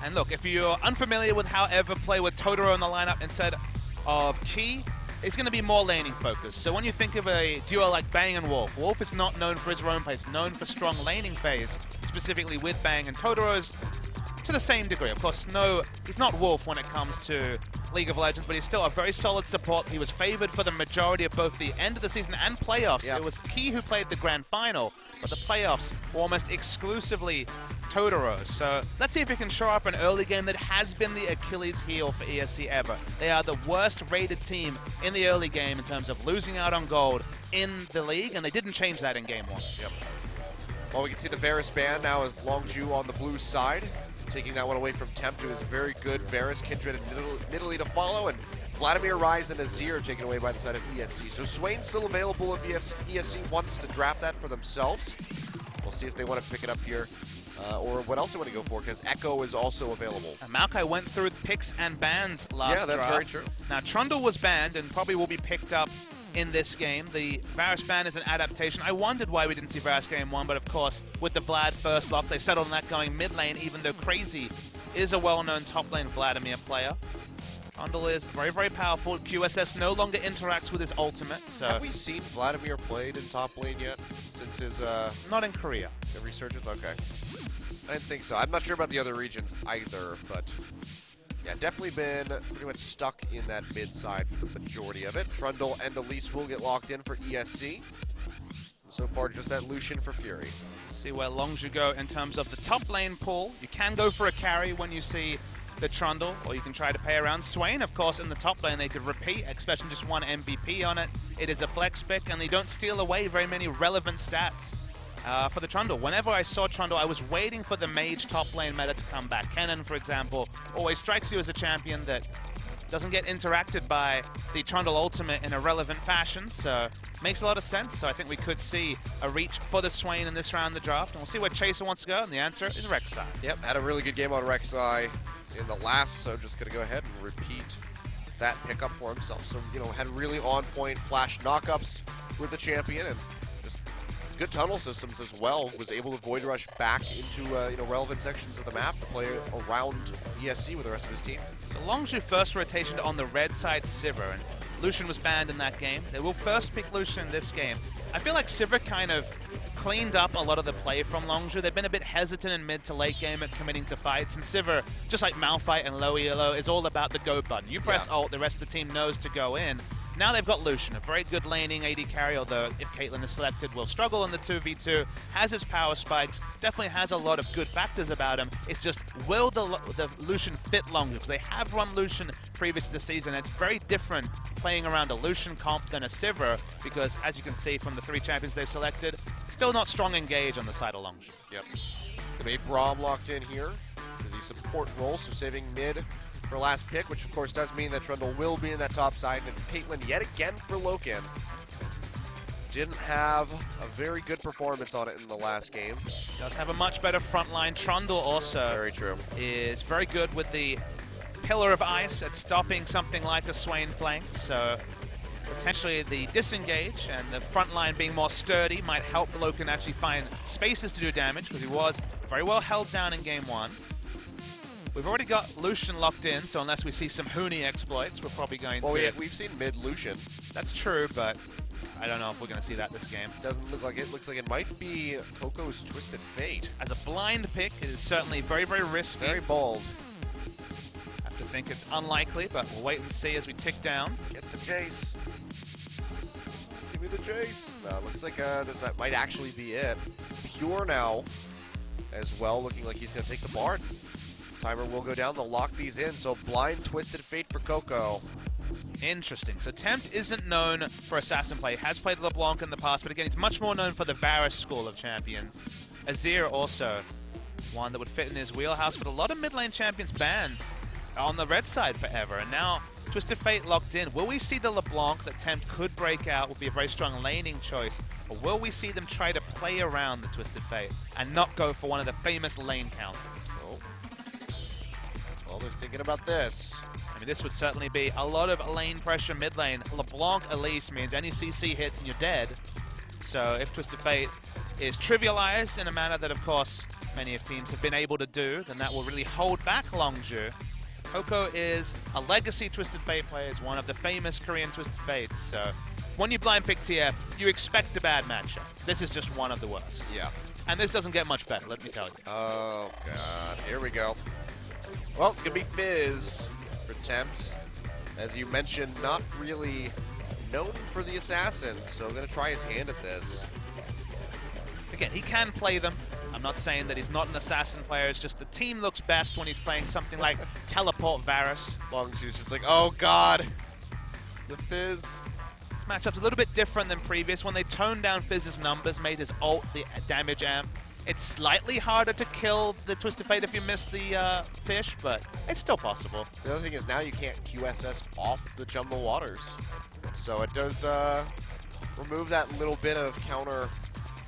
And look, if you're unfamiliar with how Ever play with Totoro in the lineup instead of Chi, it's going to be more laning focused. So when you think of a duo like Bang and Wolf, Wolf is not known for his roam plays, known for strong laning phase, specifically with Bang, and Totoro's to the same degree. Of course, no, he's not Wolf when it comes to League of Legends, but he's still a very solid support. He was favored for the majority of both the end of the season and playoffs. Yep. It was Key who played the grand final, but the playoffs were almost exclusively Totoro. So let's see if he can show up an early game that has been the Achilles heel for ESC Ever. They are the worst rated team in the early game in terms of losing out on gold in the league, and they didn't change that in game 1. Yep. Well, we can see the Varus ban now as Longzhu on the blue side, taking that one away from Tempt, who is very good. Varus, Kindred, and Nidalee to follow, and Vladimir, Ryze, and Azir taken away by the side of ESC. So Swain's still available if ESC wants to draft that for themselves. We'll see if they want to pick it up here, or what else they want to go for, because Echo is also available. Maokai went through picks and bans last Yeah, that's draft. very true. Now, Trundle was banned and probably will be picked up in this game. The Varus ban is an adaptation. I wondered why we didn't see Varus game 1, but of course, with the Vlad first lock, they settled on that going mid lane, even though Crazy is a well-known top lane Vladimir player. Trundle is very, very powerful. QSS no longer interacts with his ultimate, so... Have we seen Vladimir played in top lane yet? Since his, Not in Korea. The resurgence? Okay. I didn't think so. I'm not sure about the other regions either, but... Yeah, definitely been pretty much stuck in that mid side for the majority of it. Trundle and Elise will get locked in for ESC. And so far, just that Lucian for Fury. See where Longzhu go in terms of the top lane pool. You can go for a carry when you see the Trundle, or you can try to pay around. Swain, of course, in the top lane, they could repeat. Expession just one MVP on it. It is a flex pick, and they don't steal away very many relevant stats. For the Trundle. Whenever I saw Trundle, I was waiting for the mage top lane meta to come back. Kennen, for example, always strikes you as a champion that doesn't get interacted by the Trundle ultimate in a relevant fashion, so makes a lot of sense. So I think we could see a reach for the Swain in this round of the draft, and we'll see where Chaser wants to go, and the answer is Rek'Sai. Yep, had a really good game on Rek'Sai in the last, so just gonna go ahead and repeat that pickup for himself. So, you know, had really on-point flash knockups with the champion, and good tunnel systems as well. Was able to void rush back into you know, relevant sections of the map to play around ESC with the rest of his team. So Longzhu first rotation on the red side Sivir, and Lucian was banned in that game. They will first pick Lucian this game. I feel like Sivir kind of cleaned up a lot of the play from Longzhu. They've been a bit hesitant in mid to late game at committing to fights, and Sivir, just like Malphite and low elo, is all about the go button. You press ult, the rest of the team knows to go in. Now they've got Lucian, a very good laning AD carry, although if Caitlyn is selected, will struggle in the 2v2, has his power spikes, definitely has a lot of good factors about him. It's just, will the Lucian fit Longzhu? Because they have run Lucian previous to the season. It's very different playing around a Lucian comp than a Sivir, because as you can see from the 3 champions they've selected, still not strong engage on the side of Longzhu. Yep. So they Braum locked in here for the support role, so saving mid for last pick, which of course does mean that Trundle will be in that top side, and it's Caitlyn yet again for LokeN. Didn't have a very good performance on it in the last game. Does have a much better front line. Trundle also very true. Is very good with the Pillar of Ice at stopping something like a Swain flank, so potentially the disengage and the front line being more sturdy might help LokeN actually find spaces to do damage, because he was very well held down in game 1. We've already got Lucian locked in, so unless we see some Huni exploits, we're probably going to... Well, yeah, we've seen mid Lucian. That's true, but I don't know if we're going to see that this game. Doesn't look like it. Looks like it might be Coco's Twisted Fate. As a blind pick, it is certainly very, very risky. Very bold. I have to think it's unlikely, but we'll wait and see as we tick down. Get the Jace. Give me the Jace. Looks like this might actually be it. Pure now as well, looking like he's going to take the Bard. Timer will go down, they'll lock these in, so blind Twisted Fate for Coco. Interesting. So Tempt isn't known for assassin play. Has played LeBlanc in the past, but again, he's much more known for the Varus school of champions. Azir also one that would fit in his wheelhouse, but a lot of mid lane champions banned on the red side forever. And now Twisted Fate locked in. Will we see the LeBlanc that Tempt could break out? Would be a very strong laning choice. Or will we see them try to play around the Twisted Fate and not go for one of the famous lane counters? Well, they're thinking about this. I mean, this would certainly be a lot of lane pressure mid lane. LeBlanc Elise means any CC hits and you're dead. So if Twisted Fate is trivialized in a manner that, of course, many of teams have been able to do, then that will really hold back Longzhu. Coco is a legacy Twisted Fate player, is one of the famous Korean Twisted Fates, so when you blind pick TF, you expect a bad matchup. This is just one of the worst. Yeah. And this doesn't get much better, let me tell you. Oh, God. Here we go. Well, it's going to be Fizz for Tempt. As you mentioned, not really known for the assassins, so going to try his hand at this. Again, he can play them. I'm not saying that he's not an assassin player, it's just the team looks best when he's playing something like Teleport Varus. Longzhu's just like, oh God, the Fizz. This matchup's a little bit different than previous. When they toned down Fizz's numbers, made his ult the damage amp. It's slightly harder to kill the Twisted Fate if you miss the fish, but it's still possible. The other thing is now you can't QSS off the jungle waters. So it does remove that little bit of counter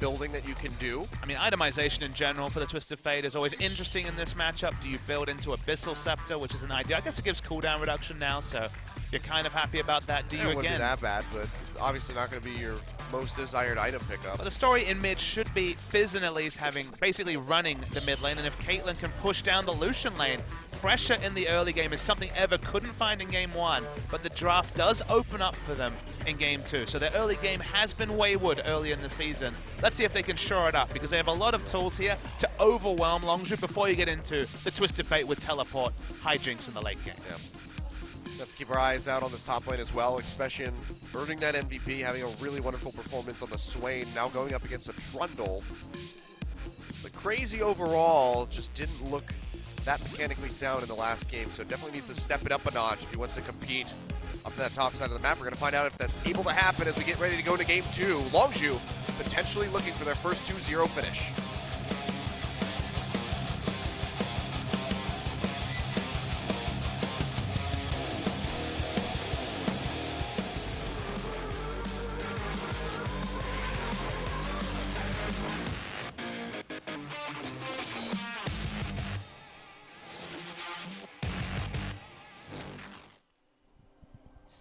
building that you can do. I mean, itemization in general for the Twisted Fate is always interesting in this matchup. Do you build into Abyssal Scepter, which is an idea? I guess it gives cooldown reduction now, so you're kind of happy about that. Do you It wouldn't again? be that bad, but it's obviously not going to be your most desired item pickup. But the story in mid should be Fizz and Elise basically running the mid lane, and if Caitlyn can push down the Lucian lane, pressure in the early game is something Ever couldn't find in game 1, but the draft does open up for them in game 2. So their early game has been wayward early in the season. Let's see if they can shore it up, because they have a lot of tools here to overwhelm Longzhu before you get into the Twisted Fate with teleport hijinks in the late game. Yeah. We have to keep our eyes out on this top lane as well. Expession earning that MVP, having a really wonderful performance on the Swain, now going up against a Trundle. But Crazy overall just didn't look that mechanically sound in the last game, so definitely needs to step it up a notch if he wants to compete up to that top side of the map. We're going to find out if that's able to happen as we get ready to go into game 2. Longzhu potentially looking for their first 2-0 finish.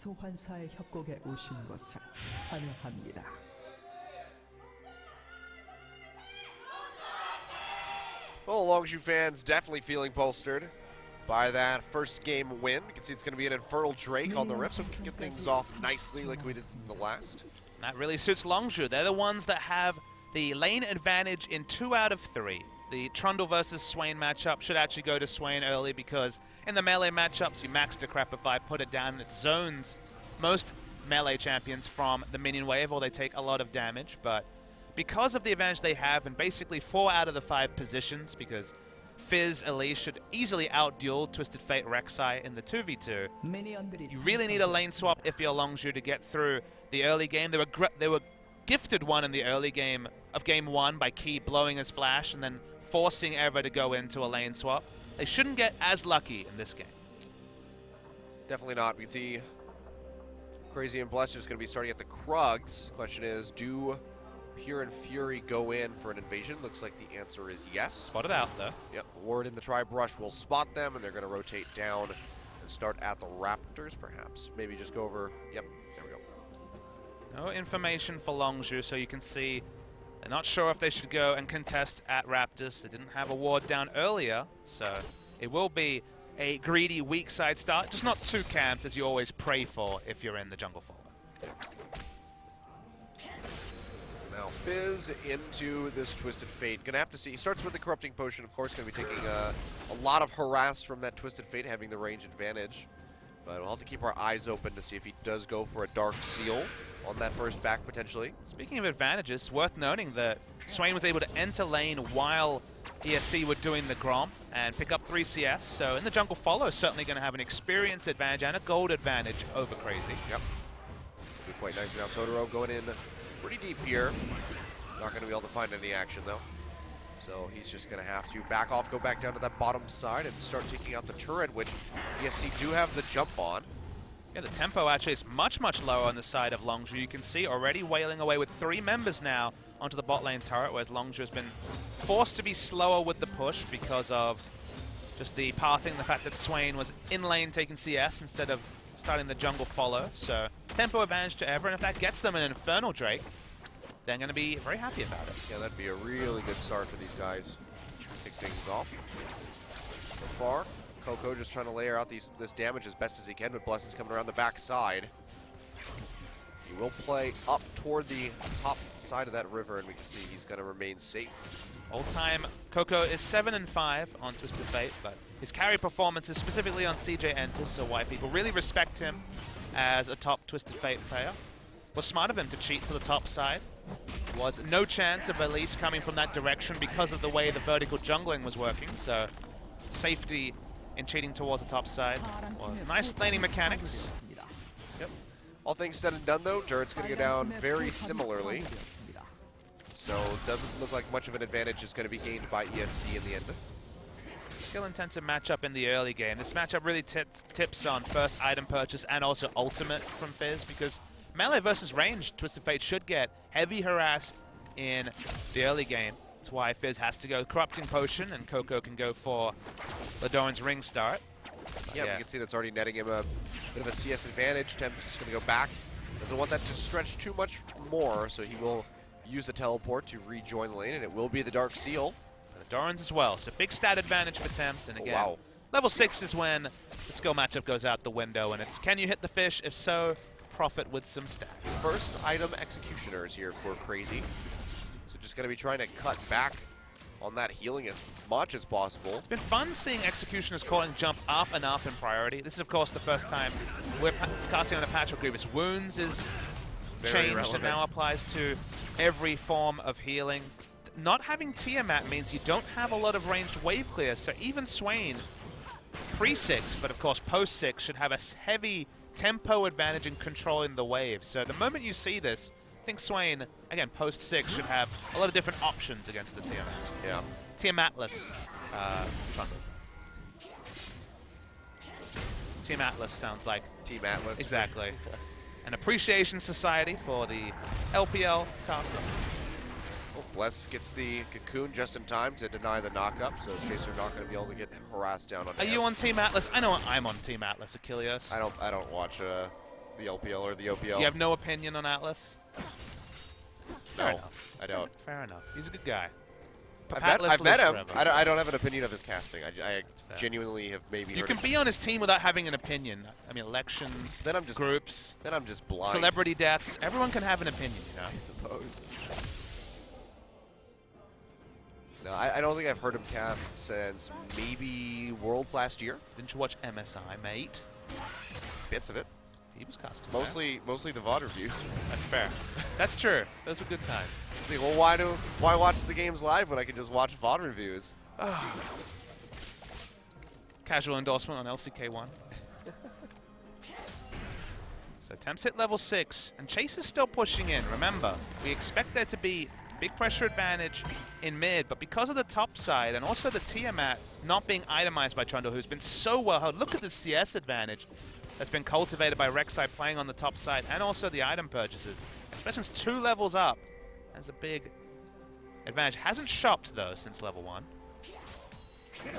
소환사의 협곡에 오시는 것을 환영합니다. Well, Longzhu fans definitely feeling bolstered by that first game win. You can see it's going to be an Infernal Drake on the Rift, so we can get things off nicely like we did in the last. That really suits Longzhu. They're the ones that have the lane advantage in 2 out of 3. The Trundle versus Swain matchup should actually go to Swain early, because in the melee matchups, you max Decrepify, put it down, and it zones most melee champions from the minion wave, or they take a lot of damage. But because of the advantage they have in basically 4 out of the 5 positions, because Fizz, Elise should easily out-duel Twisted Fate, Rek'Sai in the 2v2, you really need a lane swap if you're Longzhu to get through the early game. They were gifted one in the early game of game 1 by Key blowing his flash and then forcing Ever to go into a lane swap. They shouldn't get as lucky in this game. Definitely not. We can see Crazy and Blessed is going to be starting at the Krugs. Question is, do Pure and Fury go in for an invasion? Looks like the answer is yes. Spotted out, though. Yep, Ward in the Tri-Brush will spot them, and they're going to rotate down and start at the Raptors, perhaps. Maybe just go over, yep, there we go. No information for Longzhu, so you can see they're not sure if they should go and contest at Raptors. They didn't have a ward down earlier, so it will be a greedy weak side start. Just not 2 camps, as you always pray for if you're in the jungle follow. Now Fizz into this Twisted Fate. Gonna have to see. He starts with the Corrupting Potion, of course, gonna be taking a lot of harass from that Twisted Fate, having the range advantage. But we'll have to keep our eyes open to see if he does go for a Dark Seal on that first back, potentially. Speaking of advantages, worth noting that Swain was able to enter lane while ESC were doing the Grom and pick up 3 CS. So in the jungle follow, certainly going to have an experience advantage and a gold advantage over Crazy. Yep. Be quite nice. Now Totoro going in pretty deep here. Not going to be able to find any action, though. So he's just going to have to back off, go back down to that bottom side, and start taking out the turret, which ESC do have the jump on. Yeah, the tempo actually is much, much lower on the side of Longzhu. You can see already wailing away with 3 members now onto the bot lane turret, whereas Longzhu has been forced to be slower with the push because of just the pathing, the fact that Swain was in lane taking CS instead of starting the jungle follow. So tempo advantage to Ever, and if that gets them an Infernal Drake, they're going to be very happy about it. Yeah, that'd be a really good start for these guys. things off. So far, Coco just trying to layer out this damage as best as he can, but Blessing's coming around the back side. He will play up toward the top side of that river, and we can see he's going to remain safe. All-time, Coco is 7-5 on Twisted Fate, but his carry performances, specifically on CJ Enters, so why people really respect him as a top Twisted Fate player. Was smart of him to cheat to the top side. Was no chance of Elise coming from that direction because of the way the vertical jungling was working, so safety in cheating towards the top side was nice laning mechanics. Yep. All things said and done though, Turret's going to go down very similarly. So it doesn't look like much of an advantage is going to be gained by ESC in the end. Skill-intensive matchup in the early game. This matchup really tips on first item purchase and also ultimate from Fizz, because melee versus range, Twisted Fate should get heavy harass in the early game. That's why Fizz has to go Corrupting Potion, and Coco can go for Ladoran's Ring Start. Yeah, we can see that's already netting him a bit of a CS advantage. Tempt is going to go back. Doesn't want that to stretch too much more, so he will use the teleport to rejoin the lane, and it will be the Dark Seal. Ladoran's as well, so big stat advantage for Tempt, and again, wow. level 6 is when the skill matchup goes out the window, and it's can you hit the fish? If so, profit with some stats. First item executioners here for Crazy. So just going to be trying to cut back on that healing as much as possible. It's been fun seeing executioners calling jump up and up in priority. This is, of course, the first time we're casting on a patch where Grievous Wounds is changed and now applies to every form of healing. Not having Tiamat means you don't have a lot of ranged wave clear, so even Swain, pre-6, but of course post-6, should have a heavy tempo advantage in controlling the wave. So the moment you see this, I think Swain, again, post-6, should have a lot of different options against the Tiamat. Yeah. Tiamatless Trundle. Tiamatlas sounds like... Team Atlas. Exactly. An appreciation society for the LPL caster. Oh, Bless gets the cocoon just in time to deny the knock-up, so Chaser not going to be able to get harassed down on him. Are you on Team Atlas? I know I'm on Team Atlas, Achilles. I don't watch the LPL or the OPL. You have no opinion on Atlas? Fair No, enough. I don't. Fair enough. He's a good guy. I've met him. Forever. I don't have an opinion of his casting. I genuinely have maybe You heard can of be on his team without having an opinion. I mean, elections, Then I'm just groups, Then I'm just blind. celebrity deaths. Everyone can have an opinion, you know? I suppose. No, I don't think I've heard him cast since maybe Worlds last year. Didn't you watch MSI, mate? Bits of it. He was casting. Mostly the VOD reviews. That's fair. That's true. Those were good times. See, well, why watch the games live when I can just watch VOD reviews? Casual endorsement on LCK1. So Tempt's hit level 6, and Chase is still pushing in. Remember, we expect there to be big pressure advantage in mid, but because of the top side and also the Tiamat not being itemized by Trundle, who's been so well held, look at the CS advantage that's been cultivated by Rek'Sai playing on the top side, and also the item purchases. Expession's 2 levels up. That's a big advantage. Hasn't shopped, though, since level 1. Yeah,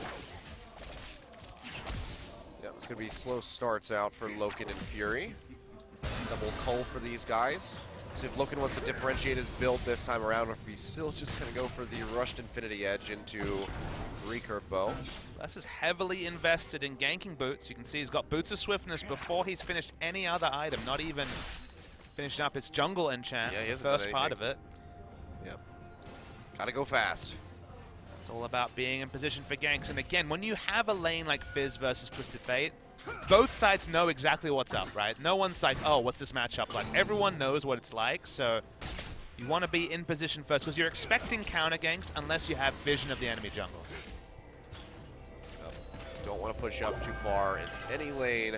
it's going to be slow starts out for LokeN and Fury. Double cull for these guys. So if LokeN wants to differentiate his build this time around, or if he's still just going to go for the rushed Infinity Edge into recurve bow. Les is heavily invested in ganking boots. You can see he's got Boots of Swiftness before he's finished any other item, not even finishing up his jungle enchant, Yeah, he hasn't first done part anything. of it. Yep. Gotta go fast. It's all about being in position for ganks. And again, when you have a lane like Fizz versus Twisted Fate, both sides know exactly what's up, right? No one's like, oh, what's this matchup like? Everyone knows what it's like, so you want to be in position first, because you're expecting counter ganks unless you have vision of the enemy jungle. Don't want to push up too far in any lane,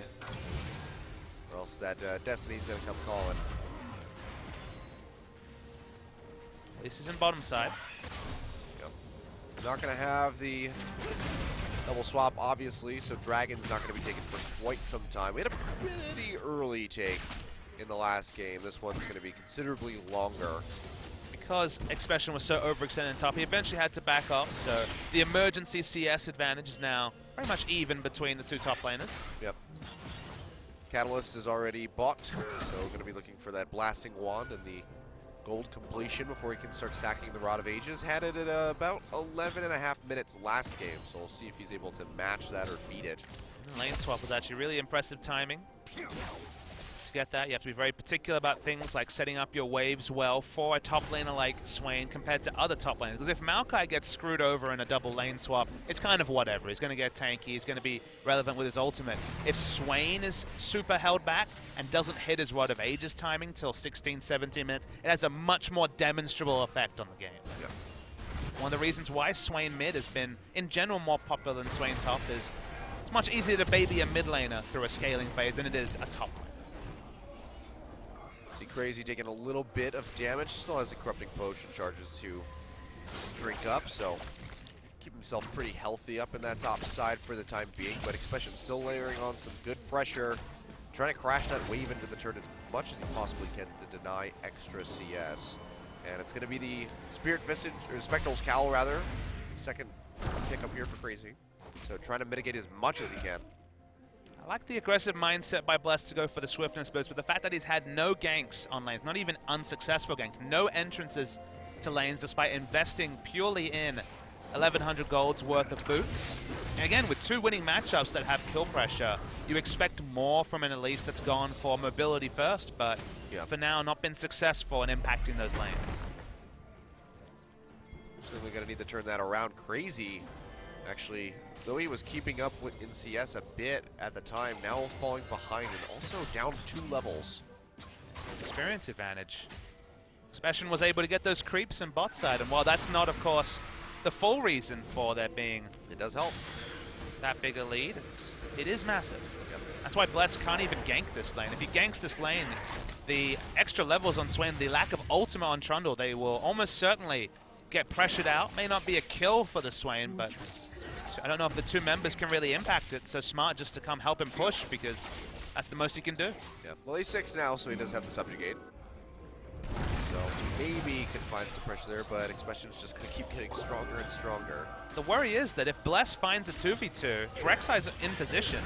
or else that Destiny's going to come calling. This is in bottom side. Yep. So not going to have the double swap, obviously, so Dragon's not going to be taken for quite some time. We had a pretty early take in the last game. This one's going to be considerably longer. Because Expession was so overextended in top, he eventually had to back off, so the emergency CS advantage is now very much even between the two top laners. Yep. Catalyst is already bought, so we're going to be looking for that Blasting Wand and the gold completion before he can start stacking the Rod of Ages. Had it at about 11.5 minutes last game, so we'll see if he's able to match that or beat it. Lane swap was actually really impressive timing. To get that, you have to be very particular about things like setting up your waves well for a top laner like Swain compared to other top laners. Because if Maokai gets screwed over in a double lane swap, it's kind of whatever. He's going to get tanky, he's going to be relevant with his ultimate. If Swain is super held back and doesn't hit his Rod of Ages timing till 16, 17 minutes, it has a much more demonstrable effect on the game. Yep. One of the reasons why Swain mid has been, in general, more popular than Swain top is it's much easier to baby a mid laner through a scaling phase than it is a top laner. See Crazy taking a little bit of damage, still has the Corrupting Potion charges to drink up, so keep himself pretty healthy up in that top side for the time being, but Expession still layering on some good pressure, trying to crash that wave into the turret as much as he possibly can to deny extra CS. And it's going to be the Spirit Visage, or Spectral's Cowl rather, second pick up here for Crazy. So trying to mitigate as much as he can. I like the aggressive mindset by Bless to go for the swiftness boost, but the fact that he's had no ganks on lanes, not even unsuccessful ganks, no entrances to lanes despite investing purely in 1,100 gold's worth of boots. And again, with 2 winning matchups that have kill pressure, you expect more from an Elise that's gone for mobility first, but for now not been successful in impacting those lanes. Certainly going to need to turn that around. Crazy, actually, though he was keeping up with in CS a bit at the time, now falling behind and also down 2 levels. Experience advantage. Expession was able to get those creeps in bot side, and while that's not, of course, the full reason for there being it does help that big a lead, it is massive. Yep. That's why Bless can't even gank this lane. If he ganks this lane, the extra levels on Swain, the lack of ultimate on Trundle, they will almost certainly get pressured out. May not be a kill for the Swain, but I don't know if the 2 members can really impact it. So smart just to come help him push because that's the most he can do. Yeah. Well, he's 6 now, so he does have the subjugate. So maybe he can find some pressure there, but Expession's just going to keep getting stronger and stronger. The worry is that if Bless finds a 2v2, Rek'Sai's in position.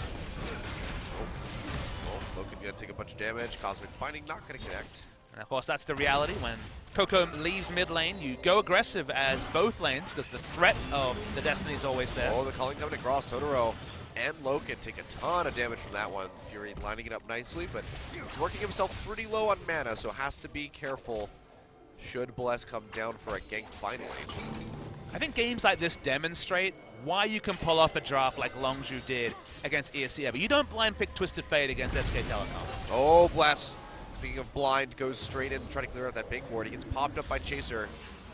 Oh, LokeN going to take a bunch of damage. Cosmic Binding not going to connect. And of course, that's the reality. When Coco leaves mid lane, you go aggressive as both lanes because the threat of the Destiny is always there. Oh, the calling coming across. Totoro and LokeN take a ton of damage from that one. Fury lining it up nicely, but he's working himself pretty low on mana, so has to be careful should Bless come down for a gank finally. I think games like this demonstrate why you can pull off a draft like Longzhu did against ESC Ever. You don't blind pick Twisted Fate against SK Telecom. Oh, Bless. Speaking of blind, goes straight in, trying to clear out that big ward. He gets popped up by Chaser.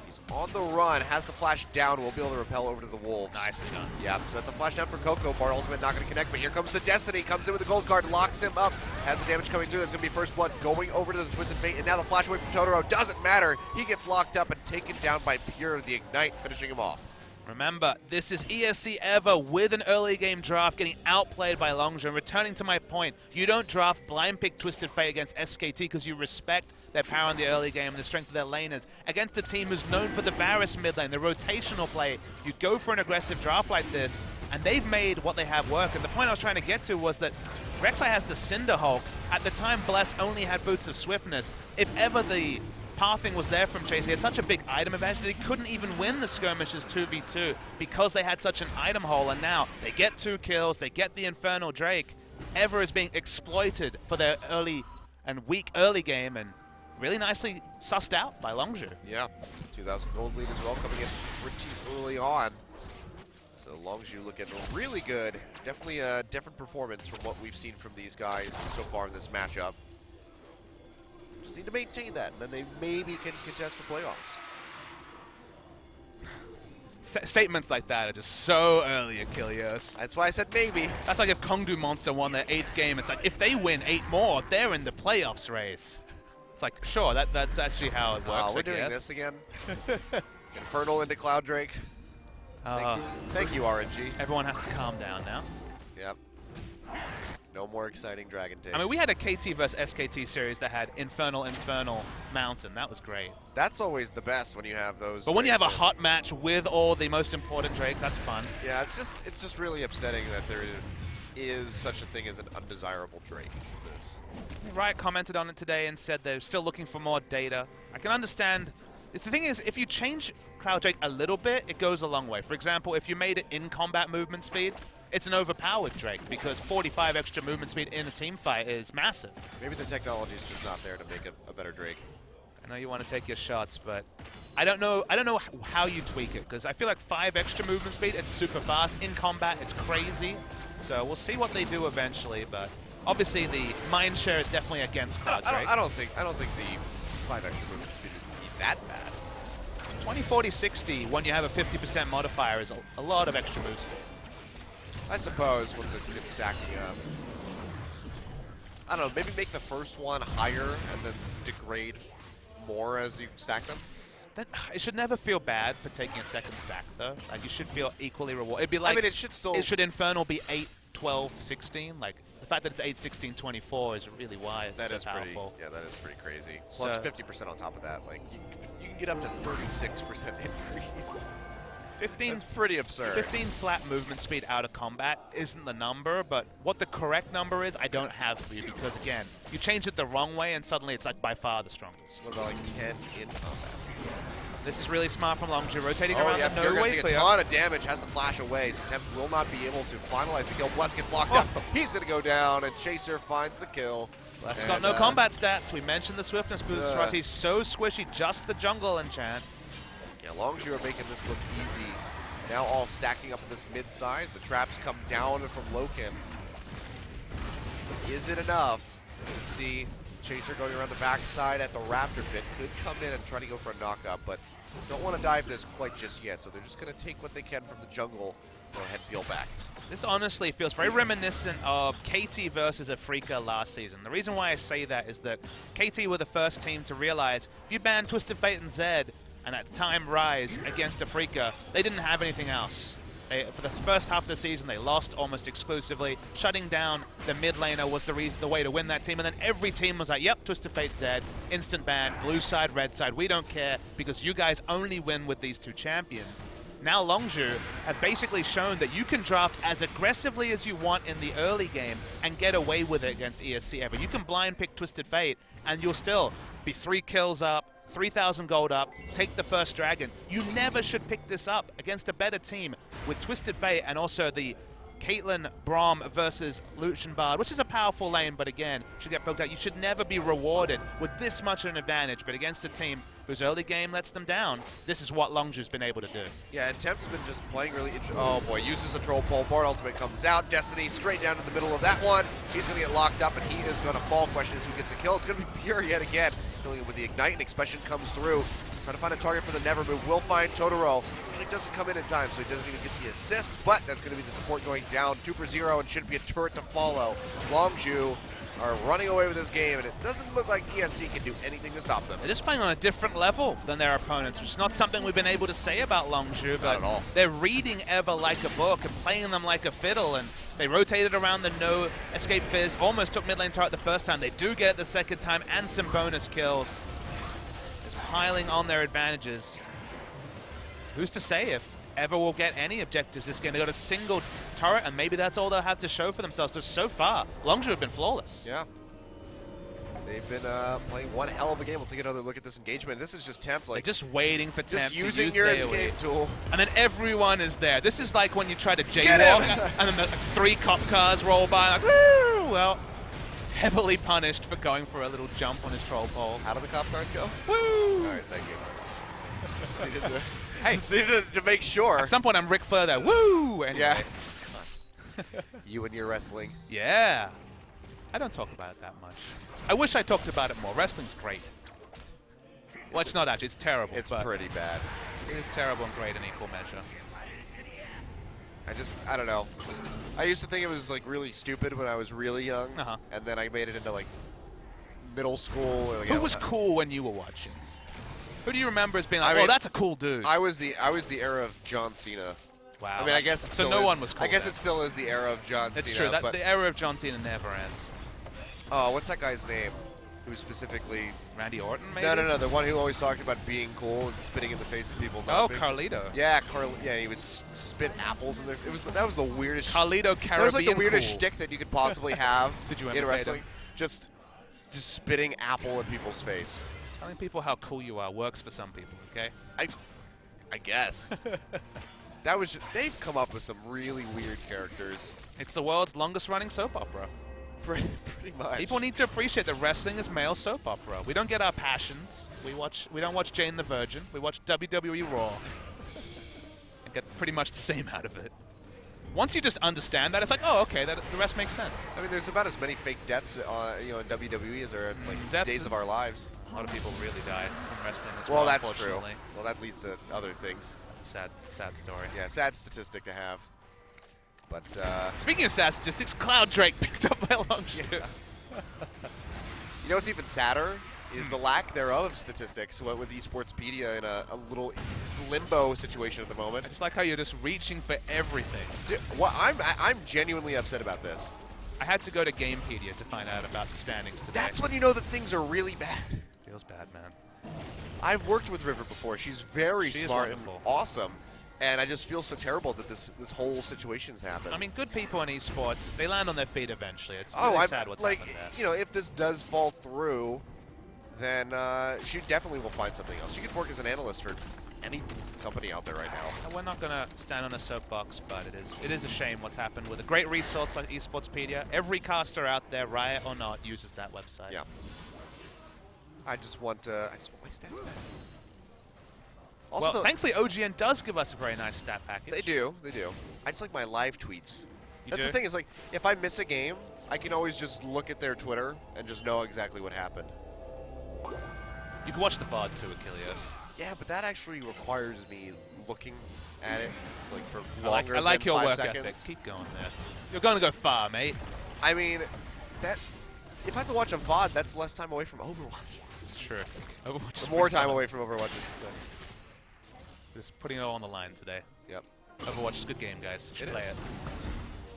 He's on the run, has the flash down, will be able to repel over to the Wolves. Nicely done. Yeah, so that's a flash down for Coco. Bar ultimate not going to connect, but here comes the Destiny. Comes in with the gold card, locks him up, has the damage coming through. That's going to be first blood going over to the Twisted Fate, and now the flash away from Totoro. Doesn't matter. He gets locked up and taken down by Pure, the Ignite, finishing him off. Remember, this is ESC Ever with an early game draft getting outplayed by Longzhu. And returning to my point, you don't draft blind pick Twisted Fate against SKT because you respect their power in the early game and the strength of their laners. Against a team who's known for the Varus mid lane, the rotational play, you go for an aggressive draft like this, and they've made what they have work. And the point I was trying to get to was that Rek'Sai has the Cinder Hulk. At the time, Bless only had Boots of Swiftness. If ever the pathing was there from Chase, he had such a big item advantage that he couldn't even win the skirmishes 2v2 because they had such an item hole, and now they get 2 kills, they get the Infernal Drake. Ever is being exploited for their early and weak early game, and really nicely sussed out by Longzhu. Yeah, 2,000 gold lead as well, coming in pretty early on. So Longzhu looking really good. Definitely a different performance from what we've seen from these guys so far in this matchup. Just need to maintain that, and then they maybe can contest for playoffs. Statements like that are just so early, Achilles. That's why I said maybe. That's like if Kongdu Monster won their 8th game. It's like, if they win 8 more, they're in the playoffs race. It's like, sure, that's actually how it works, We're doing this again. Infernal into Cloud Drake. Thank you, RNG. Everyone has to calm down now. Yep. No more exciting dragon takes. I mean, we had a KT versus SKT series that had Infernal Mountain. That was great. That's always the best when you have those. But when you have a hot match with all the most important Drakes, that's fun. Yeah, it's just really upsetting that is such a thing as an undesirable Drake. This. Riot commented on it today and said they're still looking for more data. I can understand. The thing is, if you change Cloud Drake a little bit, it goes a long way. For example, if you made it in combat movement speed, it's an overpowered Drake because 45 extra movement speed in a team fight is massive. Maybe the technology is just not there to make a better Drake. I know you want to take your shots, but I don't know how you tweak it because I feel like 5 extra movement speed, it's super fast. In combat, it's crazy. So we'll see what they do eventually, but obviously the mind share is definitely against Cloud Drake. I don't think the 5 extra movement speed would be that bad. 20, 40, 60 when you have a 50% modifier is a lot of extra move speed. I suppose once it gets stacking up. I don't know, maybe make the first one higher and then degrade more as you stack them. It should never feel bad for taking a second stack though. Like you should feel equally rewarded. It'd be like, I mean, it should Infernal be 8, 12, 16. Like the fact that it's 8, 16, 24 is really why it's so powerful. Yeah, that is pretty crazy. Plus 50% on top of that. Like you can get up to 36% increase. 15. That's pretty absurd. 15 flat movement speed out of combat isn't the number, but what the correct number is, I don't have for you because again, you change it the wrong way and suddenly it's like by far the strongest. What about like 10 in combat? This is really smart from Longzhu, rotating around the you're no way take clear. a ton of damage, has to flash away, so Tempt will not be able to finalize the kill. Bless gets locked up. He's going to go down, and Chaser finds the kill. Bless got no combat stats. We mentioned the swiftness boost for us. He's so squishy, just the jungle enchant. Yeah, Longzhu are making this look easy. Now all stacking up on this mid side. The traps come down from LokeN. Is it enough? Let's see. Chaser going around the backside at the Raptor pit. Could come in and try to go for a knockup, but don't want to dive this quite just yet, so they're just going to take what they can from the jungle. Go ahead and peel back. This honestly feels very reminiscent of KT versus Afrika last season. The reason why I say that is that KT were the first team to realize if you ban Twisted Fate and Zed, and at the time Ryze against Afrika, they didn't have anything else. For the first half of the season, they lost almost exclusively. Shutting down the mid laner was the way to win that team. And then every team was like, yep, Twisted Fate Zed, instant ban, blue side, red side. We don't care because you guys only win with these two champions. Now Longzhu have basically shown that you can draft as aggressively as you want in the early game and get away with it against ESC Ever. You can blind pick Twisted Fate and you'll still be 3 kills up, 3,000 gold up, take the first dragon. You never should pick this up against a better team with Twisted Fate and also the Caitlyn Braum versus Lucian Bard, which is a powerful lane, but again, should get poked out. You should never be rewarded with this much of an advantage, but against a team whose early game lets them down, this is what Longzhu's been able to do. Yeah, and Tempt's been just playing really interesting. Oh boy, uses the troll pole. Bard ultimate comes out. Destiny straight down to the middle of that one. He's going to get locked up, and he is going to fall. Question is who gets a kill. It's going to be Pure yet again. Killing him with the Ignite, and Expession comes through. Trying to find a target for the Never Move. Will find Totoro. He doesn't come in time, so he doesn't even get the assist, but that's going to be the support going down. 2 for 0, and should be a turret to follow. Longzhu are running away with this game, and it doesn't look like ESC can do anything to stop them. They're just playing on a different level than their opponents, which is not something we've been able to say about Longzhu, but not at all. They're reading Ever like a book and playing them like a fiddle, and they rotated around the no escape Fizz, almost took mid lane turret the first time. They do get it the second time, and some bonus kills. Just piling on their advantages. Who's to say if Ever will get any objectives this game? They got a single turret, and maybe that's all they'll have to show for themselves, because so far, Longzhu have been flawless. Yeah. They've been playing one hell of a game. We'll take another look at this engagement. This is just Tempt, like, they're just waiting for Tempt just using to your use escape tool. And then everyone is there. This is like when you try to jaywalk, and then the 3 cop cars roll by, like, woo! Well, heavily punished for going for a little jump on his troll pole. How do the cop cars go? Woo! All right, thank you. Just needed to, Hey, just needed to make sure. at some point I'm Ric Flair there. Woo! Anyway. Yeah. You and your wrestling. Yeah. I don't talk about it that much. I wish I talked about it more. Wrestling's great. Well, it's not actually. It's terrible. It's but pretty bad. it is terrible and great in equal measure. I don't know. I used to think it was like really stupid when I was really young, and then I made it into like middle school. Or, like, Who was cool when you were watching? Who do you remember as being like, I mean, oh, that's a cool dude? I was the era of John Cena. Wow. I mean, I guess it so still no is. one was cool. I guess then. it still is the era of John It's Cena. true. But The era of John Cena never ends. oh, what's that guy's name? who specifically... Randy Orton, maybe? No, the one who always talked about being cool and spitting in the face of people. Oh, being... Carlito. Yeah, he would spit apples in their... That was the weirdest... Carlito Caribbean That was like the weirdest cool. shtick that you could possibly have Did you in imitate wrestling. him? Just spitting apple in people's face. Telling people how cool you are works for some people, okay? I guess. That was they've come up with some really weird characters. It's the world's longest running soap opera. Pretty much. People need to appreciate that wrestling is male soap opera. We don't get our passions. We don't watch Jane the Virgin. We watch WWE Raw. And get pretty much the same out of it. Once you just understand that, it's like, oh, okay, the rest makes sense. I mean, there's about as many fake deaths, in WWE as there are like Deaths days of our lives. A lot of people really died from wrestling as Well, well, that's true. unfortunately. Well, that leads to other things. It's a sad story. Yeah, sad statistic to have. But Speaking of sad statistics, Cloud Drake picked up by Longzhu. yeah. You know what's even sadder is the lack thereof of statistics. What with eSportspedia in a little limbo situation at the moment. I just like how you're just reaching for everything. Well, I'm genuinely upset about this. I had to go to Gamepedia to find out about the standings today. That's when you know that things are really bad. Feels bad, man. I've worked with River before. She's very She is smart and wonderful. awesome. And I just feel so terrible that this whole situation's happened. I mean, good people in esports, they land on their feet eventually. It's really I'm sad what's like, happened there. you know, if this does fall through, then she definitely will find something else. She could work as an analyst for any company out there right now. And we're not going to stand on a soapbox, but it is a shame what's happened with a great resource like eSportspedia. Every caster out there, Riot or not, uses that website. Yeah. I just want my stats back. Also, Well, thankfully, OGN does give us a very nice stat package. They do. I just like my live tweets. That's do? the thing is, like, if I miss a game, I can always just look at their Twitter and just know exactly what happened. You can watch the VOD too, Achilles. Yeah, but that actually requires me looking at it, like, for longer I like than your 5 work seconds. ethic. Keep going there. You're going to go far, mate. I mean, if I have to watch a VOD, that's less time away from Overwatch. It's true. Overwatch is More pretty time fun. away from Overwatch, I should say. Just putting it all on the line today. Yep. Overwatch is a good game, guys. You should It play is. it.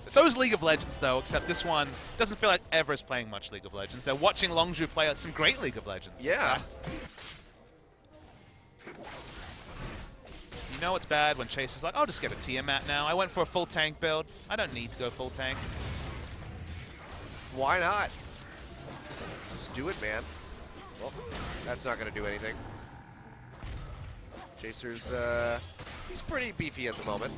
So is League of Legends, though, except this one doesn't feel like Ever is playing much League of Legends. They're watching Longzhu play some great League of Legends. Yeah. You know it's bad when Chase is like, I'll just get a Tiamat now. I went for a full tank build. I don't need to go full tank. Why not? Just do it, man. Well, that's not going to do anything. Chaser's, he's pretty beefy at the moment.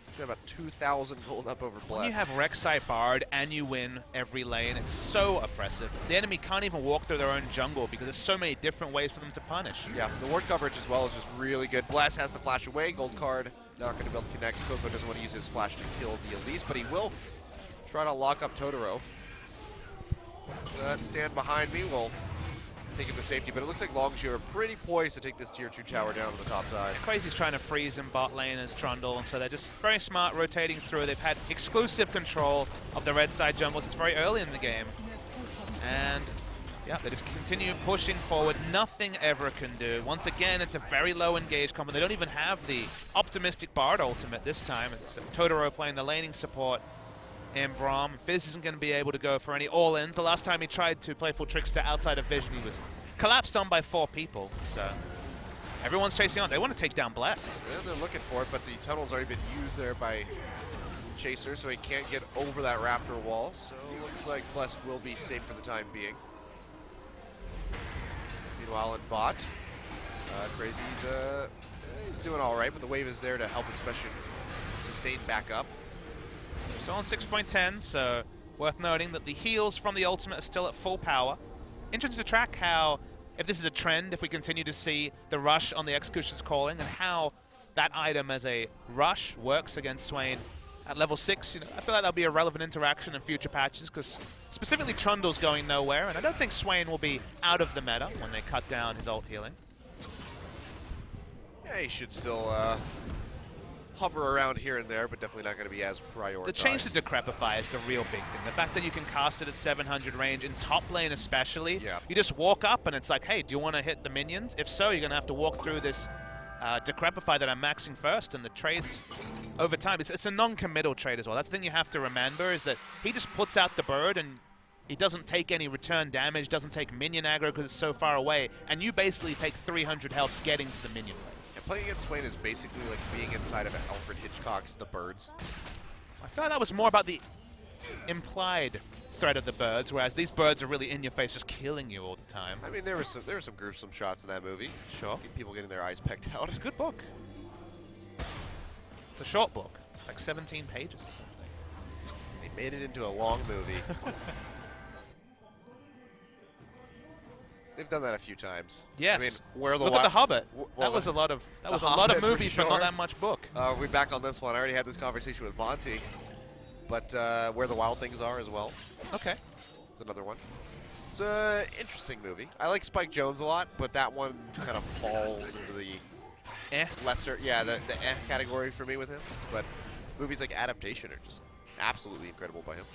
He's got about 2,000 gold up over Bless. When you have Rek'Sai Bard and you win every lane, it's so oppressive. The enemy can't even walk through their own jungle because there's so many different ways for them to punish. Yeah, the ward coverage as well is just really good. Bless has to flash away. Gold card, not going to be able to connect. Coco doesn't want to use his flash to kill the Elise, but he will try to lock up Totoro. Stand behind me will take him to safety, but it looks like Longzhu are pretty poised to take this tier 2 tower down on the top side. Crazy's trying to freeze him bot lane as Trundle, and so they're just very smart rotating through. They've had exclusive control of the red side jungles. It's very early in the game. And yeah, they just continue pushing forward. Nothing Ever can do. Once again, it's a very low engage combo. They don't even have the optimistic Bard ultimate this time. It's Totoro playing the laning support. And Braum. Fizz isn't going to be able to go for any all-ins. The last time he tried to play full Trickster outside of Vision, he was collapsed on by 4 people. So everyone's chasing on. They want to take down Bless. Yeah, they're looking for it, but the tunnel's already been used there by Chaser, so he can't get over that Raptor wall. So it looks like Bless will be safe for the time being. Meanwhile, in bot, Crazy's he's doing all right, but the wave is there to help Expession sustain back up. Still on 6.10, so worth noting that the heals from the ultimate are still at full power. Interesting to track how, if this is a trend, if we continue to see the rush on the Execution's Calling, and how that item as a rush works against Swain at level 6. You know, I feel like that'll be a relevant interaction in future patches, because specifically Trundle's going nowhere, and I don't think Swain will be out of the meta when they cut down his ult healing. Yeah, he should still hover around here and there, but definitely not going to be as prioritized. The change to Decrepify is the real big thing. The fact that you can cast it at 700 range, in top lane especially, yeah. You just walk up and it's like, hey, do you want to hit the minions? If so, you're going to have to walk through this Decrepify that I'm maxing first, and the trades over time, it's a non-committal trade as well. That's the thing you have to remember, is that he just puts out the bird, and He doesn't take any return damage, doesn't take minion aggro because it's so far away, and you basically take 300 health getting to the minion wave. Yeah, playing against Swain is basically like being inside of Alfred Hitchcock's The Birds. I feel like that was more about the implied threat of the birds, whereas these birds are really in your face, just killing you all the time. I mean, there were some gruesome shots in that movie. Sure. People getting their eyes pecked out. It's a good book. It's a short book. It's like 17 pages or something. They made it into a long movie. They've done that a few times. Yes. I mean, where the Look at The Hobbit. Well, that was a lot of Hobbit, movie for for not sure. that much book. We're back on this one. I already had this conversation with Monty. But Where the Wild Things Are as well. Okay. It's another one. It's an interesting movie. I like Spike Jonze a lot, but that one kind of falls into the lesser, the category for me with him. But movies like Adaptation are just absolutely incredible by him.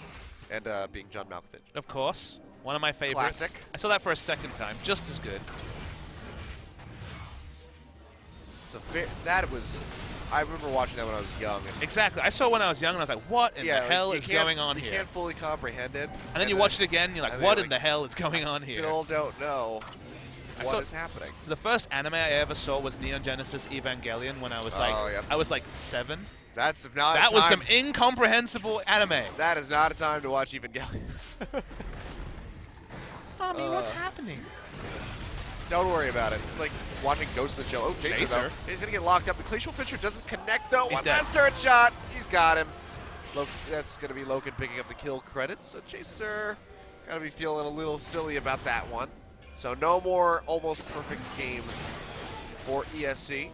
And being John Malkovich. Of course. One of my favorites. Classic. I saw that for a second time. Just as good. So that was, I remember watching that when I was young. And Exactly. I saw it when I was young, and I was like, what in the hell is going on you here? can't fully comprehend it. And then you watch it again, and you're like, and what then in the hell is going on I here? still don't know saw- what is happening. So the first anime I ever saw was Neon Genesis Evangelion when I was like, Oh, yeah. I was like 7. That's not That a was time. some incomprehensible anime. That is not a time to watch Evangelion. Mommy, what's happening? Don't worry about it. It's like watching Ghost in the Shell. Oh, Chaser, though. Chaser. He's going to get locked up. The Glacial Fisher doesn't connect, though. He's One dead. last turret shot. He's got him. That's going to be LokeN picking up the kill credits. So Chaser got to be feeling a little silly about that one. So no more almost perfect game for ESC.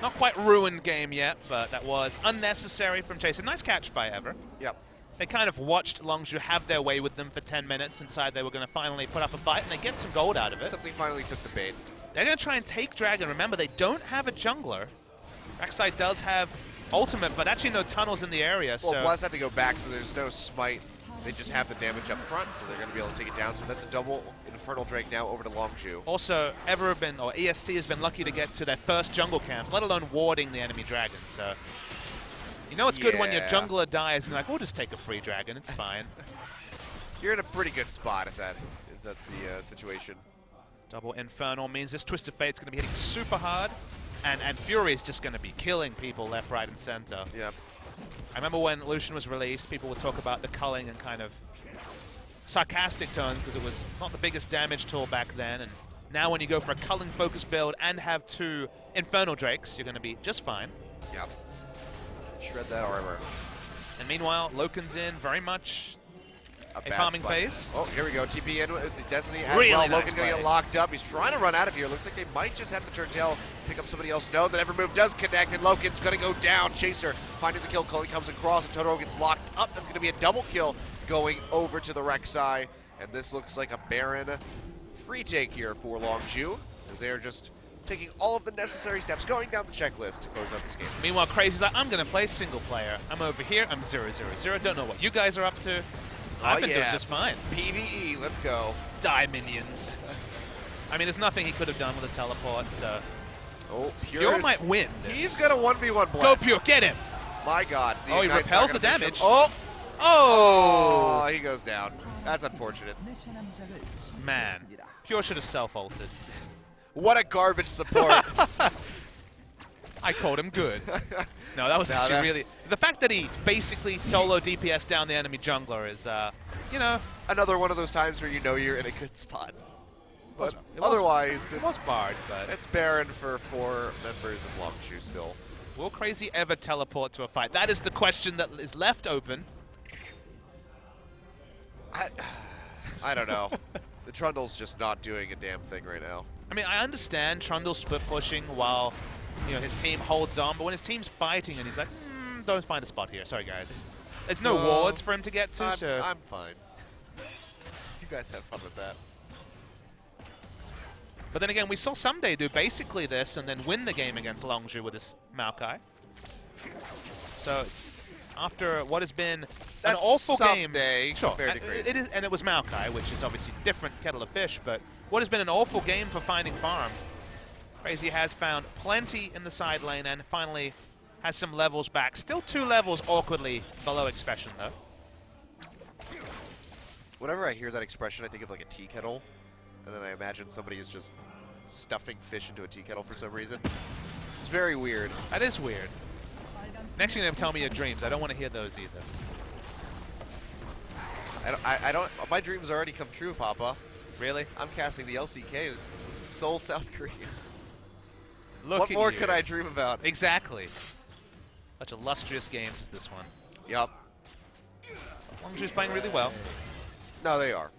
Not quite ruined game yet, but that was unnecessary from Chaser. Nice catch by Ever. Yep. They kind of watched Longzhu have their way with them for 10 minutes and decided they were going to finally put up a fight, and they get some gold out of it. Something finally took the bait. They're going to try and take Dragon. Remember, they don't have a jungler. Rek'Sai does have ultimate, but actually no tunnels in the area. Well, so Bless had to go back, so there's no smite. They just have the damage up front, so they're going to be able to take it down. So that's a double Infernal Drake now over to Longzhu. also, ESC has been lucky to get to their first jungle camps, let alone warding the enemy dragon. So you know it's good when your Yeah. jungler dies and you're like, we'll just take a free dragon, it's fine. You're in a pretty good spot if that's the situation. Double Infernal means this Twisted Fate's going to be hitting super hard, and Fury is just going to be killing people left, right, and center. Yep. I remember when Lucian was released, people would talk about the culling in kind of sarcastic tones because it was not the biggest damage tool back then, and now when you go for a culling focus build and have 2 Infernal Drakes, you're going to be just fine. Yep. Shred that armor. And meanwhile, LokeN's in very much a bad farming spot. phase. Oh, here we go. TP in with the Destiny as Really well. nice LokeN's going to play. get locked up. He's trying to run out of here. Looks like they might just have to turn tail, pick up somebody else. No, that Evermove does connect, and LokeN's going to go down. Chaser finding the kill. Cully comes across, and Totoro gets locked up. That's going to be a double kill going over to the Rek'Sai. And this looks like a Baron free take here for Longzhu, as they are just taking all of the necessary steps, going down the checklist to close out this game. Meanwhile, Crazy's like, I'm going to play single player. I'm over here. I'm 0-0-0. Don't know what you guys are up to. I've been doing just fine. PvE, let's go. Die, minions. I mean, there's nothing he could have done with a teleport, so... Oh, Pure Pure might win this. He's going to 1v1 Go Bless. Pure, get him! My God. Oh, he Ignite's repels not the gonna finish damage. him. Oh! Oh! Oh, he goes down. That's unfortunate. Man, Pure should have self-ulted. What a garbage support. I called him good. No, that was No, actually that- really... The fact that he basically solo DPS down the enemy jungler is, you know... Another one of those times where you know you're in a good spot. But It was- otherwise, It was barred, but... it's barren for 4 members of Longzhu still. Will Crazy ever teleport to a fight? That is the question that is left open. I don't know. The Trundle's just not doing a damn thing right now. I mean, I understand Trundle split pushing while, you know, his team holds on, but when his team's fighting and he's like, don't find a spot here. Sorry, guys. There's no wards for him to get to, so... I'm fine. You guys have fun with that. But then again, we saw Someday do basically this and then win the game against Longzhu with his Maokai. So, after what has been an awful game... Sure, compared to Crazy. It is, and it was Maokai, which is obviously different kettle of fish, but what has been an awful game for finding farm. Crazy has found plenty in the side lane and finally has some levels back. Still 2 levels awkwardly below Expession, though. Whenever I hear that expression, I think of like a tea kettle, and then I imagine somebody is just stuffing fish into a tea kettle for some reason. It's very weird. That is weird. Next thing you're gonna tell me your dreams. I don't want to hear those either. I don't. My dreams already come true, Papa. Really? I'm casting the LCK, Seoul, South Korea. Look What at more you. could I dream about? Exactly. Such illustrious games, this one. Yup. Longzhu's playing really well. No, they are.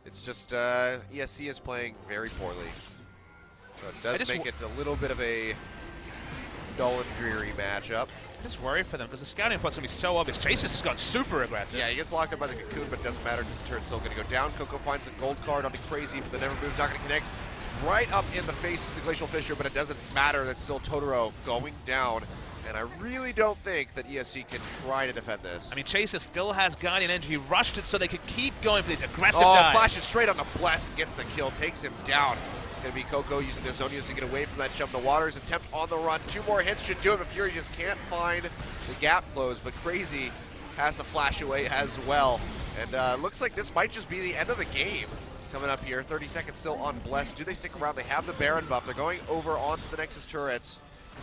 It's just ESC is playing very poorly. So it does make it a little bit of a dull and dreary matchup. I just worry for them because the scouting report's going to be so obvious. Chase has just gone super aggressive. Yeah, he gets locked up by the cocoon, but it doesn't matter because the turn's still going to go down. Coco finds a gold card onto Crazy, but the never move's not going to connect. Right up in the face of the Glacial Fissure, but it doesn't matter. That's still Totoro going down. And I really don't think that ESC can try to defend this. I mean, Chaser still has Guardian Energy. He rushed it so they could keep going for these aggressive dives. dives. Flashes straight on the Bless and gets the kill, takes him down. It's going to be Coco using the Zonias to get away from that jump in the waters. And Tempt on the run. 2 more hits should do it, but Fury just can't find the gap close. But Crazy has to flash away as well. And looks like this might just be the end of the game. Coming up here, 30 seconds still on Bless. Do they stick around? They have the Baron buff. They're going over onto the Nexus turrets.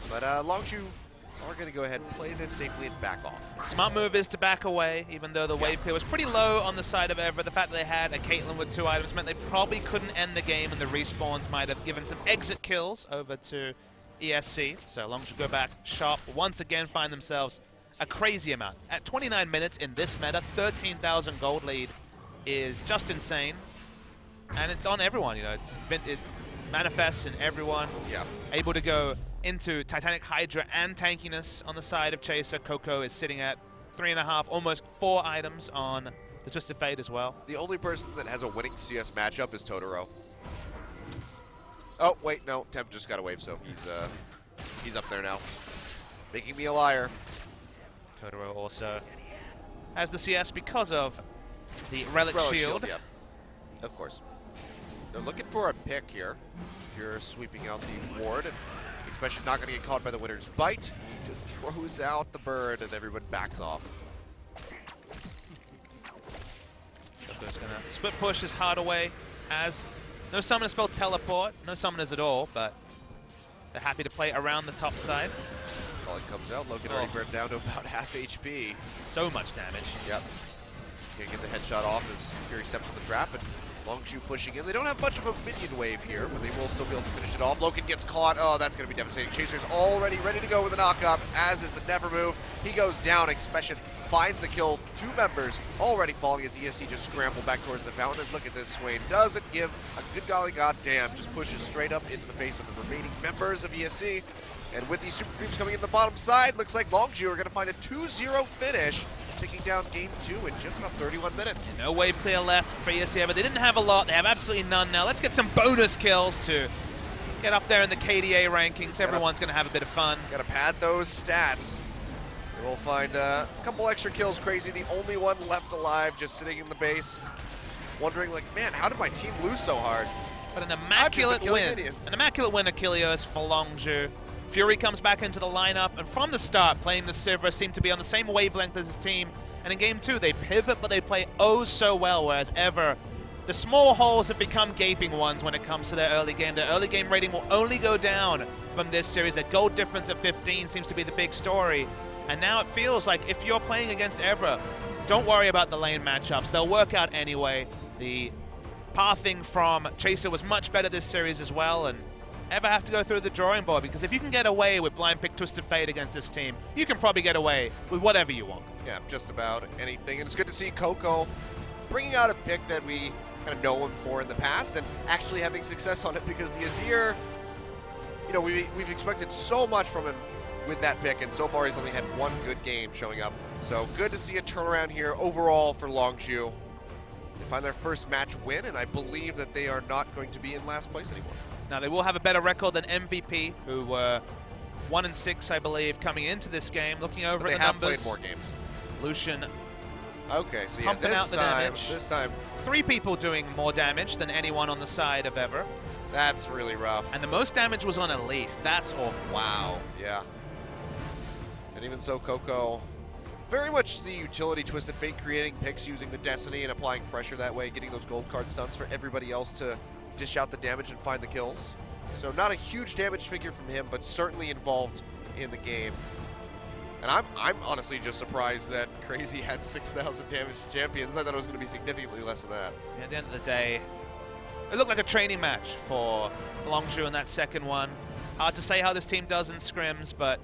But Longzhu are going to go ahead and play this safely and back off. Smart move is to back away, even though the wave clear was pretty low on the side of Ever. The fact that they had a Caitlyn with 2 items meant they probably couldn't end the game, and the respawns might have given some exit kills over to ESC. So Longzhu go back sharp, once again find themselves a crazy amount. At 29 minutes in this meta, 13,000 gold lead is just insane. And it's on everyone, you know, it manifests in everyone. Yeah. Able to go into Titanic Hydra and tankiness on the side of Chaser. Coco is sitting at 3.5, almost 4 items on the Twisted Fate as well. The only person that has a winning CS matchup is Totoro. Oh, wait, no, Tempt just got a wave, so he's up there now. Making me a liar. Totoro also has the CS because of the Relic Shield. Yeah, of course. They're looking for a pick here. You're sweeping out the ward, and Expession not going to get caught by the winner's bite. Just throws out the bird, and everyone backs off. Coco's going to split push his heart away, as no summoner spell teleport, no summoners at all, but they're happy to play around the top side. Calling comes out. LokeN already burned down to about half HP. So much damage. Yep. Can't get the headshot off as Fury steps on the trap, and Longzhu pushing in. They don't have much of a minion wave here, but they will still be able to finish it off. LokeN gets caught. Oh, that's going to be devastating. Chaser's already ready to go with a knockup, as is the Never Move. He goes down. Expession finds the kill. 2 members already falling as ESC just scramble back towards the fountain. And look at this, Swain doesn't give a good golly goddamn. Just pushes straight up into the face of the remaining members of ESC. And with these super creeps coming in the bottom side, looks like Longzhu are going to find a 2-0 finish, taking down game 2 in just about 31 minutes. No wave clear left for ESC, but they didn't have a lot. They have absolutely none now. Let's get some bonus kills to get up there in the KDA rankings. Everyone's going to have a bit of fun. Got to pad those stats. And we'll find a couple extra kills. Crazy, the only one left alive, just sitting in the base, wondering like, man, how did my team lose so hard? But an immaculate win. Minions. An immaculate win, Achilles, for Longzhu. Fury comes back into the lineup, and from the start, playing the Sivra, seemed to be on the same wavelength as his team. And in game 2, they pivot, but they play oh so well, whereas Ever, the small holes have become gaping ones when it comes to their early game. Their early game rating will only go down from this series. Their gold difference at 15 seems to be the big story. And now it feels like if you're playing against Ever, don't worry about the lane matchups. They'll work out anyway. The pathing from Chaser was much better this series as well, and Ever have to go through the drawing board, because if you can get away with blind pick Twisted Fate against this team, you can probably get away with whatever you want. Yeah, just about anything. And it's good to see Coco bringing out a pick that we kind of know him for in the past and actually having success on it, because the Azir, you know, we've expected so much from him with that pick, and so far he's only had 1 good game showing up. So good to see a turnaround here overall for Longzhu. They find their first match win, and I believe that they are not going to be in last place anymore. Now, they will have a better record than MVP, who were 1-6, I believe, coming into this game. Looking over at the numbers. They have played more games. Lucian. Okay, so yeah, pumping out the damage. This time, 3 people doing more damage than anyone on the side of Ever. That's really rough. And the most damage was on Elise. That's awful. Wow, yeah. And even so, Coco Very much the utility Twisted Fate, creating picks using the Destiny and applying pressure that way, getting those gold card stunts for everybody else to dish out the damage and find the kills. So not a huge damage figure from him, but certainly involved in the game. And I'm honestly just surprised that Crazy had 6,000 damage to champions. I thought it was going to be significantly less than that. At the end of the day, it looked like a training match for Longzhu in that second one. Hard to say how this team does in scrims, but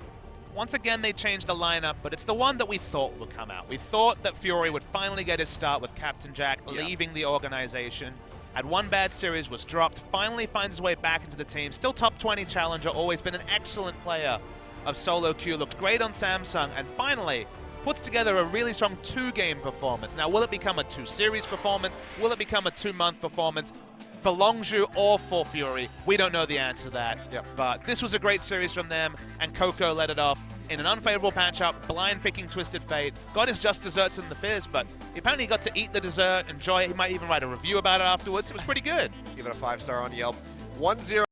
once again they changed the lineup, but it's the one that we thought would come out. We thought that Fury would finally get his start with Captain Jack leaving the organization. Had one bad series, was dropped, finally finds his way back into the team. Still top 20 challenger, always been an excellent player of solo queue, looked great on Samsung, and finally puts together a really strong 2-game performance. Now, will it become a 2-series performance? Will it become a 2-month performance? For Longzhu or for Fury, we don't know the answer to that. But this was a great series from them, and Coco led it off in an unfavorable matchup, blind picking Twisted Fate. Got his just desserts in the Fizz, but he apparently got to eat the dessert, enjoy it. He might even write a review about it afterwards. It was pretty good. Give it a 5-star on Yelp. 1-0.